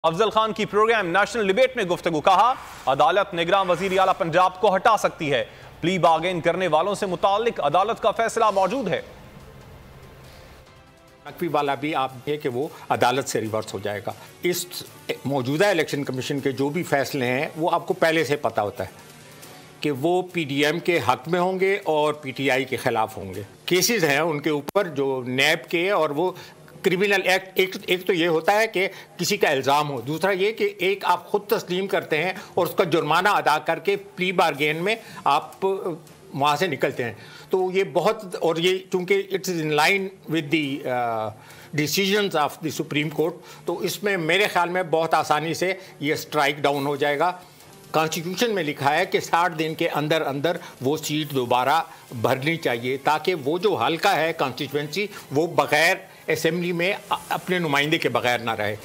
अफजल खान की programme national debate में गुफ्तगू, कहा अदालत निगरान वजीर आला पंजाब को हटा सकती है। प्ली बार्गेन करने वालों से मुताल्लिक अदालत का फैसला मौजूद है। नकवी वाला भी आप देखें कि वो अदालत से रिवर्स हो जाएगा। इस मौजूदा इलेक्शन कमीशन के जो भी फैसले हैं वो आपको पहले से पता होता है कि वो पीडीएम के हक में होंगे और पीटीआई के खिलाफ होंगे। केसेस हैं उनके ऊपर जो नैब के, और वो क्रिमिनल एक्ट, एक तो ये होता है कि किसी का इल्ज़ाम हो, दूसरा ये कि एक आप खुद तस्लीम करते हैं और उसका जुर्माना अदा करके प्ली बार्गेन में आप वहाँ से निकलते हैं। तो ये बहुत, और ये चूँकि it's in line with the decisions of the supreme court, तो इसमें मेरे ख्याल में बहुत आसानी से ये स्ट्राइक डाउन हो जाएगा। कॉन्स्टिट्यूशन में लिखा है कि 60 दिन के अंदर अंदर वो सीट दोबारा भरनी चाहिए, ताकि वो जो हल्का है कॉन्स्टिट्यूंसी वो बगैर असेंबली में अपने नुमाइंदे के बगैर ना रहे।